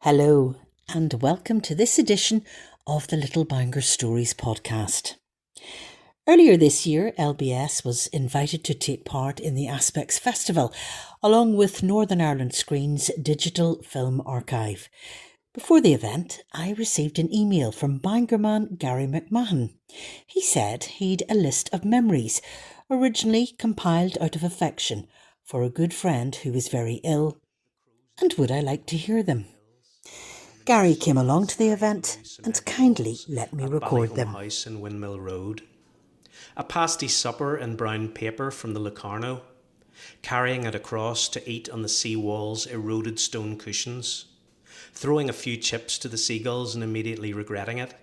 Hello, and welcome to this edition of the Little Bangor Stories podcast. Earlier this year, LBS was invited to take part in the Aspects Festival, along with Northern Ireland Screen's digital film archive. Before the event, I received an email from Bangor man Gary McMahon. He said he'd a list of memories, originally compiled out of affection, for a good friend who was very ill, and would I like to hear them? Gary came along to the event and kindly let me record them. House in Windmill Road. A pasty supper in brown paper from the Locarno, carrying it across to eat on the sea wall's eroded stone cushions, throwing a few chips to the seagulls and immediately regretting it.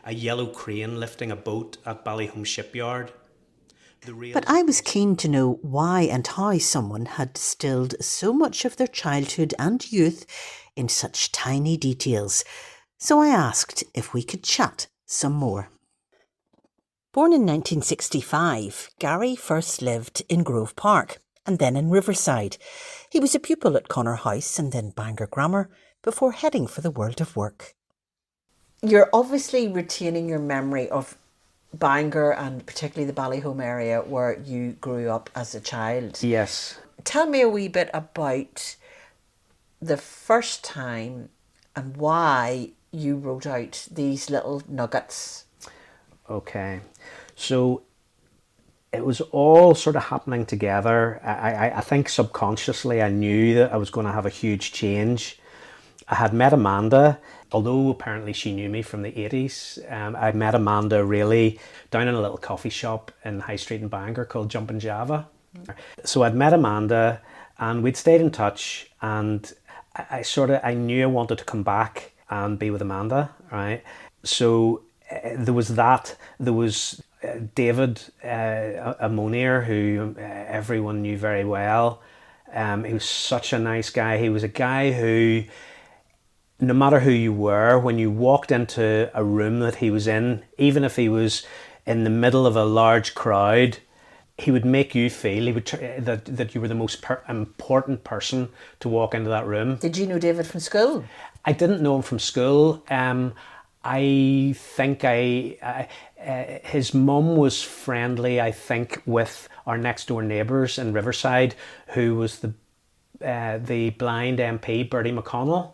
A yellow crane lifting a boat at Ballyholme shipyard. But I was keen to know why and how someone had distilled so much of their childhood and youth in such tiny details, so I asked if we could chat some more. Born in 1965, Gary first lived in Grove Park and then in Riverside. He was a pupil at Connor House and then Bangor Grammar before heading for the world of work. You're obviously retaining your memory of Bangor and particularly the Ballyholme area where you grew up as a child. Yes. Tell me a wee bit about the first time and why you wrote out these little nuggets. Okay. So it was all sort of happening together. I think subconsciously I knew that I was going to have a huge change. I had met Amanda, although apparently she knew me from the 80s. I met Amanda really down in a little coffee shop in High Street in Bangor called Jumpin' Java. So I'd met Amanda and we'd stayed in touch, and I knew I wanted to come back and be with Amanda, right? So there was that. There was David Amonier, who everyone knew very well. He was such a nice guy. He was a guy who, no matter who you were, when you walked into a room that he was in, even if he was in the middle of a large crowd, he would make you feel that you were the most important person to walk into that room. Did you know David from school? I didn't know him from school. I think his mum was friendly, I think, with our next door neighbours in Riverside, who was the blind MP, Bertie McConnell.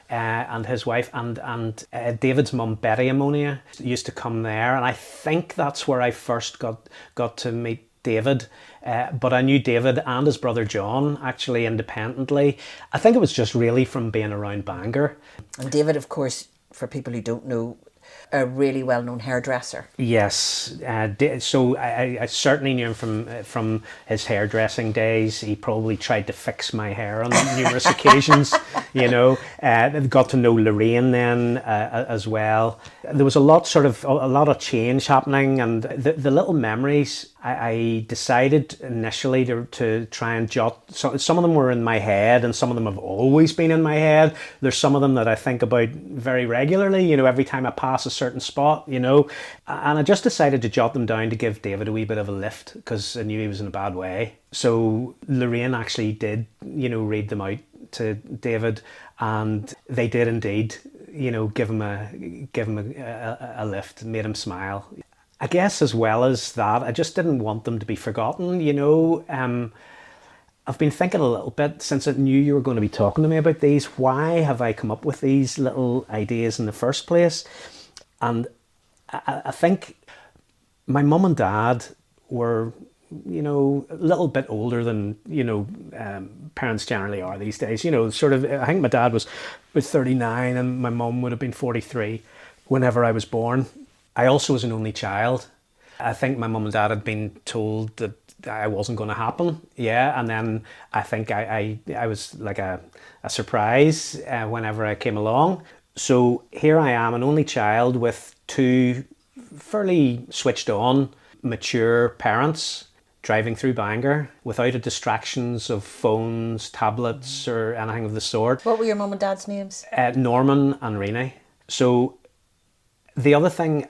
And his wife and David's mum, Betty Ammonia, used to come there, and I think that's where I first got to meet David. But I knew David and his brother John actually independently. I think it was just really from being around Bangor. And David, of course, for people who don't know, a really well-known hairdresser. Yes, so I certainly knew him from his hairdressing days. He probably tried to fix my hair on numerous occasions, you know. Got to know Lorraine then as well. There was a lot of change happening, and the little memories. I decided initially to try and jot. Some of them were in my head, and some of them have always been in my head. There's some of them that I think about very regularly, you know, every time I pass a certain spot, you know. And I just decided to jot them down to give David a wee bit of a lift, because I knew he was in a bad way. So Lorraine actually did, you know, read them out to David, and they did indeed, you know, give him a lift, made him smile. I guess as well as that, I just didn't want them to be forgotten, you know. I've been thinking a little bit since I knew you were going to be talking to me about these. Why have I come up with these little ideas in the first place? And I think my mum and dad were, you know, a little bit older than, you know, parents generally are these days. You know, sort of, I think my dad was 39 and my mum would have been 43 whenever I was born. I also was an only child. I think my mum and dad had been told that I wasn't going to happen. Yeah, and then I think I was like a surprise whenever I came along. So here I am, an only child with two fairly switched on, mature parents driving through Bangor without the distractions of phones, tablets, or anything of the sort. What were your mum and dad's names? Norman and Renee. So the other thing,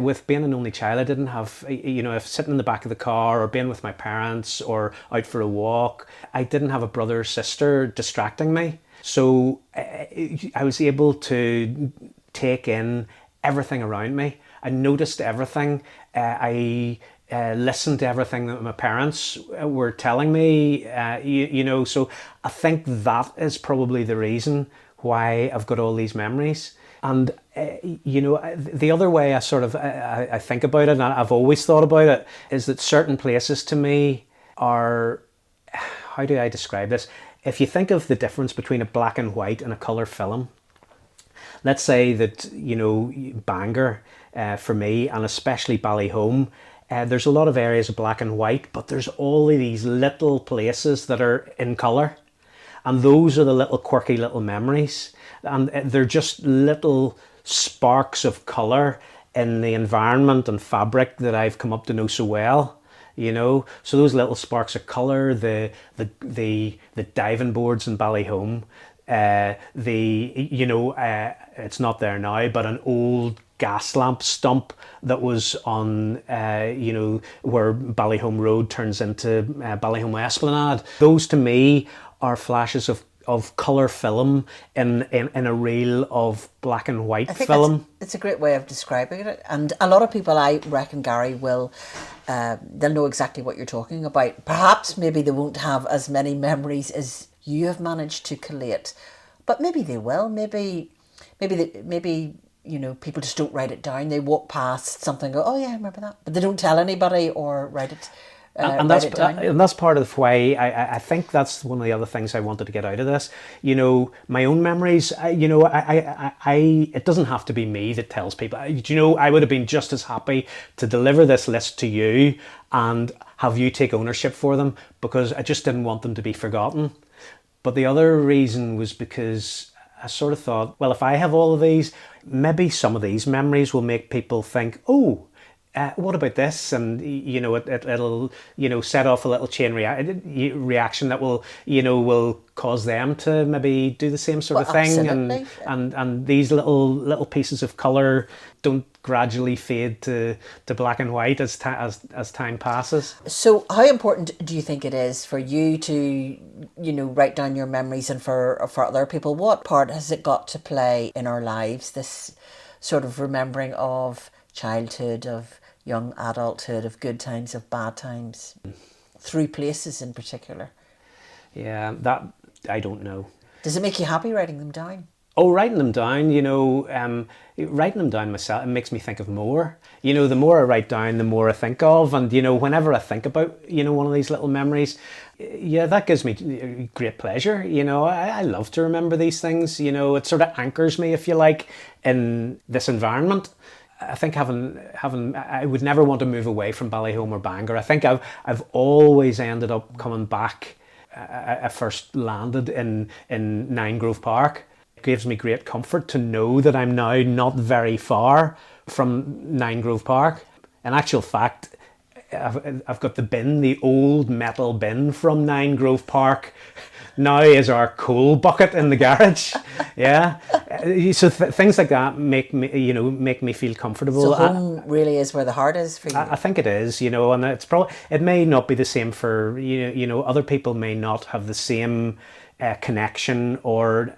with being an only child, I didn't have, you know, if sitting in the back of the car or being with my parents or out for a walk, I didn't have a brother or sister distracting me. So I was able to take in everything around me. I noticed everything. I listened to everything that my parents were telling me. So I think that is probably the reason why I've got all these memories. And the other way I think about it, and I've always thought about it, is that certain places to me are, how do I describe this? If you think of the difference between a black and white and a colour film, let's say that, Bangor, for me, and especially Ballyholme, there's a lot of areas of black and white, but there's all of these little places that are in colour. And those are the little quirky little memories. And they're just little sparks of colour in the environment and fabric that I've come up to know so well. So those little sparks of colour, the diving boards in Ballyholme, it's not there now, but an old gas lamp stump that was on, where Ballyholme Road turns into Ballyholme Esplanade. Those to me are flashes of colour film in a reel of black and white film. It's a great way of describing it. And a lot of people, I reckon, Gary, will they'll know exactly what you're talking about. Perhaps maybe they won't have as many memories as you have managed to collate, but maybe they will. Maybe people just don't write it down. They walk past something, and go, "Oh yeah, I remember that," but they don't tell anybody or write it. And that's part of why I think that's one of the other things I wanted to get out of this. My own memories. It doesn't have to be me that tells people. I would have been just as happy to deliver this list to you and have you take ownership for them, because I just didn't want them to be forgotten. But the other reason was because I sort of thought, well, if I have all of these, maybe some of these memories will make people think, oh, what about this? And it'll set off a little chain reaction that will cause them to maybe do the same sort of thing. Absolutely. And these little pieces of colour don't gradually fade to black and white as time passes. So how important do you think it is for you to write down your memories, and for other people? What part has it got to play in our lives, this sort of remembering of childhood, of young adulthood, of good times, of bad times, through places in particular? Yeah, that I don't know. Does it make you happy writing them down? Oh, writing them down, writing them down myself, it makes me think of more. The more I write down, the more I think of. And, whenever I think about, one of these little memories, yeah, that gives me great pleasure. I love to remember these things. It sort of anchors me, if you like, in this environment. I think I would never want to move away from Ballyholme or Bangor. I think I've always ended up coming back. I first landed in Nine Grove Park. It gives me great comfort to know that I'm now not very far from Nine Grove Park. In actual fact, I've got the old metal bin from Nine Grove Park now is our coal bucket in the garage. Yeah. So things like that make me feel comfortable. So home really is where the heart is for you. I think it is, and it's probably, it may not be the same for other people may not have the same connection or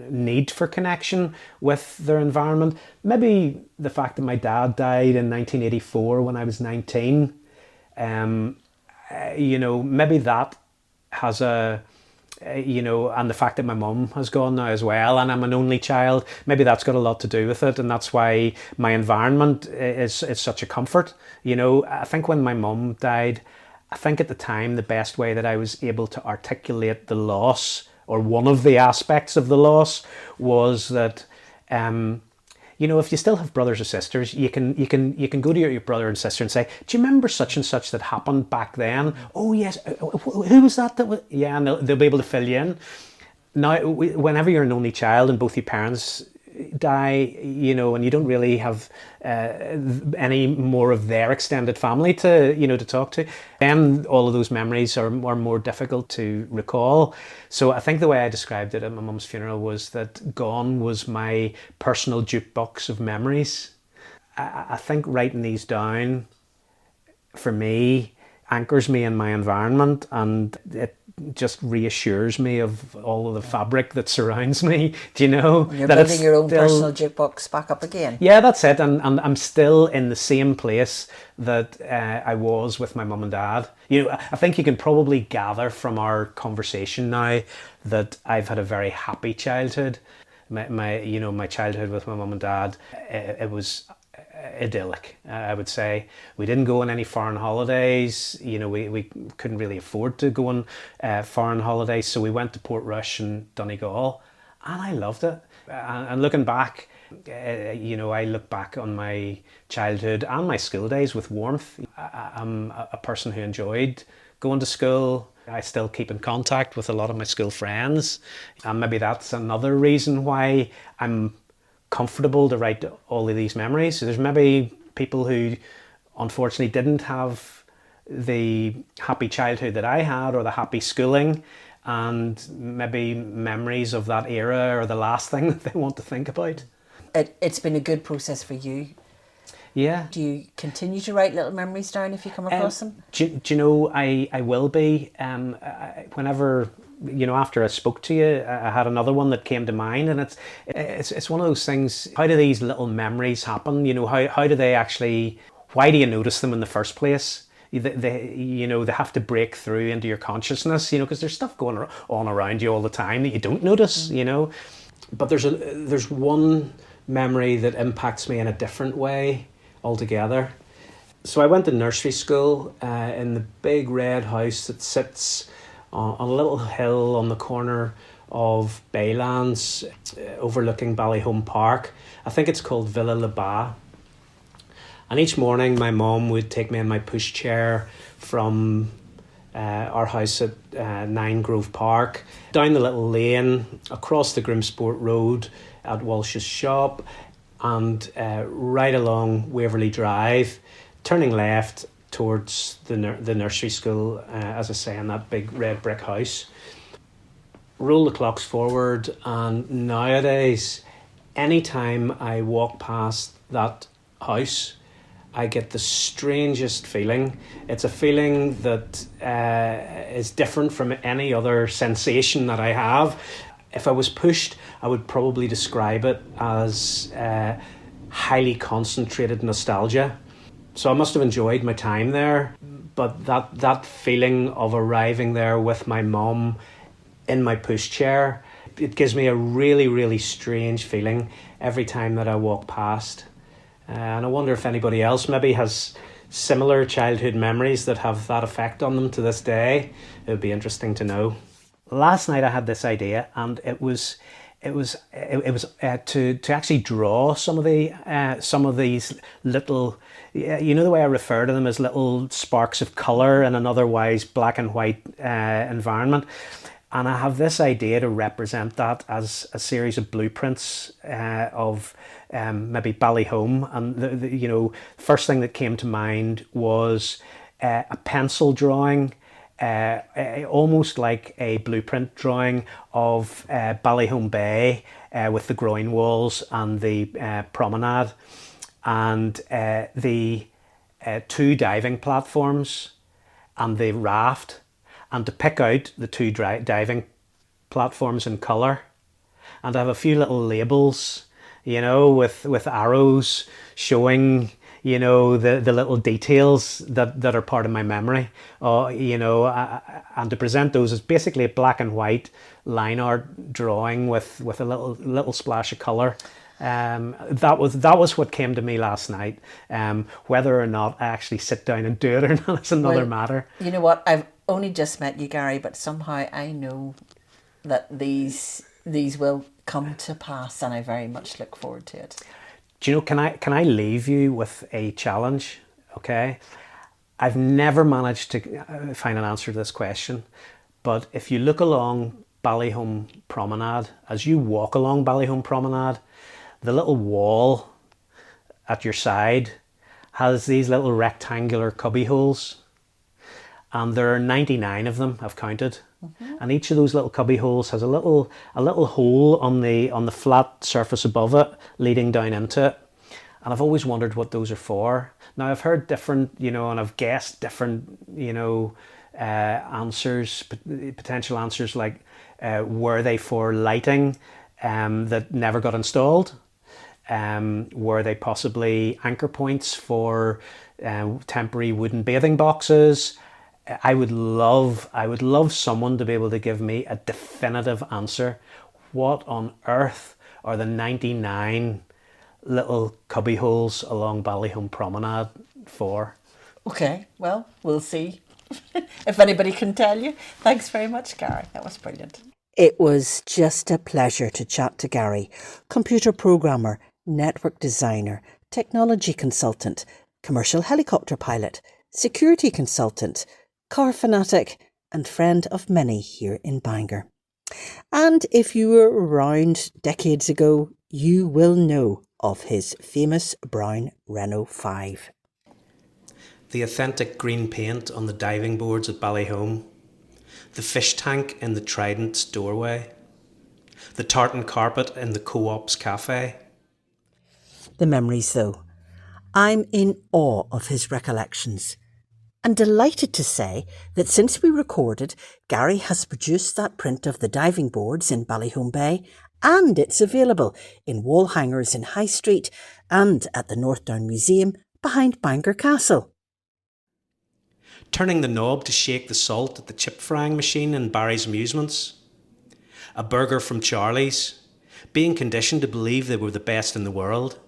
need for connection with their environment. Maybe the fact that my dad died in 1984 when I was 19, maybe that has and the fact that my mum has gone now as well, and I'm an only child, maybe that's got a lot to do with it, and that's why my environment is such a comfort. I think when my mum died, I think at the time the best way that I was able to articulate the loss, or one of the aspects of the loss, was that if you still have brothers or sisters, you can go to your brother and sister and say, do you remember such and such that happened back then? Oh yes, who was that? Yeah, and they'll be able to fill you in. Now, whenever you're an only child and both your parents die, and you don't really have any more of their extended family to talk to, then all of those memories are more difficult to recall. So I think the way I described it at my mum's funeral was that gone was my personal jukebox of memories. I think writing these down, for me, anchors me in my environment, and it just reassures me of all of the fabric that surrounds me. Do you know? You're that building your own still, personal jukebox back up again. yeah, that's it. And I'm still in the same place that I was with my mum and dad. You know, I think you can probably gather from our conversation now that I've had a very happy childhood. My childhood with my mum and dad, it was idyllic. I would say we didn't go on any foreign holidays. You know, we couldn't really afford to go on foreign holidays, so we went to Portrush and Donegal, and I loved it. And looking back, I look back on my childhood and my school days with warmth. I'm a person who enjoyed going to school. I still keep in contact with a lot of my school friends, and maybe that's another reason why I'm comfortable to write all of these memories. So there's maybe people who unfortunately didn't have the happy childhood that I had, or the happy schooling, and maybe memories of that era are the last thing that they want to think about. It's been a good process for you. Yeah. Do you continue to write little memories down if you come across them? Do you know, I will be. Whenever, after I spoke to you, I had another one that came to mind, and it's one of those things. How do these little memories happen? You know, how do they actually? Why do you notice them in the first place? They have to break through into your consciousness. You know, because there's stuff going on around you all the time that you don't notice. You know, but there's one memory that impacts me in a different way altogether. So I went to nursery school in the big red house that sits on a little hill on the corner of Baylands, overlooking Ballyholme Park. I think it's called Villa Le Bas. And each morning my mum would take me in my pushchair from our house at 9 Grove Park, down the little lane, across the Grimsport Road at Walsh's shop, and right along Waverley Drive, turning left towards the nursery school, as I say, in that big red brick house. Roll the clocks forward, and nowadays, anytime I walk past that house, I get the strangest feeling. It's a feeling that is different from any other sensation that I have. If I was pushed, I would probably describe it as highly concentrated nostalgia. So I must have enjoyed my time there, but that feeling of arriving there with my mum in my pushchair, it gives me a really, really strange feeling every time that I walk past. And I wonder if anybody else maybe has similar childhood memories that have that effect on them to this day. It would be interesting to know. Last night I had this idea, and it was to actually draw some of these little, the way I refer to them as little sparks of colour in an otherwise black and white environment. And I have this idea to represent that as a series of blueprints of maybe Ballyholme. And the first thing that came to mind was a pencil drawing, almost like a blueprint drawing of Ballyholme Bay with the groin walls and the promenade, and the 2 diving platforms and the raft, and to pick out the 2 diving platforms in colour, and to have a few little labels, with arrows showing, the little details that are part of my memory, and to present those as basically a black and white line art drawing with a little splash of colour. That was what came to me last night. Whether or not I actually sit down and do it or not is another matter. You know what? I've only just met you, Gary, but somehow I know that these will come to pass, and I very much look forward to it. Do you know, can I leave you with a challenge? Okay, I've never managed to find an answer to this question, but if you look along Ballyholme Promenade, as you walk along Ballyholme Promenade, the little wall at your side has these little rectangular cubby holes, and there are 99 of them, I've counted. Mm-hmm. And each of those little cubby holes has a little hole on the flat surface above it, leading down into it. And I've always wondered what those are for. Now I've heard different, and I've guessed different, answers, potential answers like were they for lighting that never got installed? Were they possibly anchor points for temporary wooden bathing boxes? I would love someone to be able to give me a definitive answer. What on earth are the 99 little cubby holes along Ballyholme Promenade for? Okay, well, we'll see if anybody can tell you. Thanks very much, Gary. That was brilliant. It was just a pleasure to chat to Gary, computer programmer, network designer, technology consultant, commercial helicopter pilot, security consultant, car fanatic, and friend of many here in Bangor. And if you were around decades ago, you will know of his famous brown Renault 5. The authentic green paint on the diving boards at Ballyholme, the fish tank in the Trident's doorway, the tartan carpet in the Co-op's cafe. The memories, though. I'm in awe of his recollections, and delighted to say that since we recorded, Gary has produced that print of the diving boards in Ballyholme Bay, and it's available in wall hangers in High Street and at the North Down Museum behind Bangor Castle. Turning the knob to shake the salt at the chip frying machine in Barry's Amusements. A burger from Charlie's. Being conditioned to believe they were the best in the world.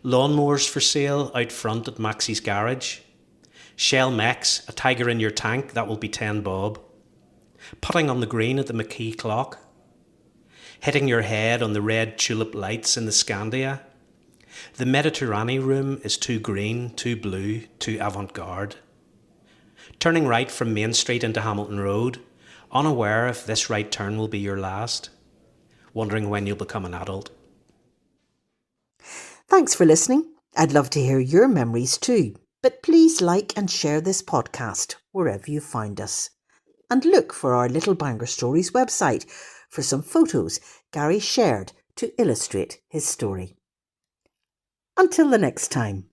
Lawnmowers for sale out front at Maxie's garage. Shell Mex, a tiger in your tank, that will be 10 bob. Putting on the green at the McKee clock. Hitting your head on the red tulip lights in the Scandia. The Mediterranean room is too green, too blue, too avant-garde. Turning right from Main Street into Hamilton Road, unaware if this right turn will be your last. Wondering when you'll become an adult. Thanks for listening. I'd love to hear your memories too, but please like and share this podcast wherever you find us. And look for our Little Bangor Stories website for some photos Gary shared to illustrate his story. Until the next time.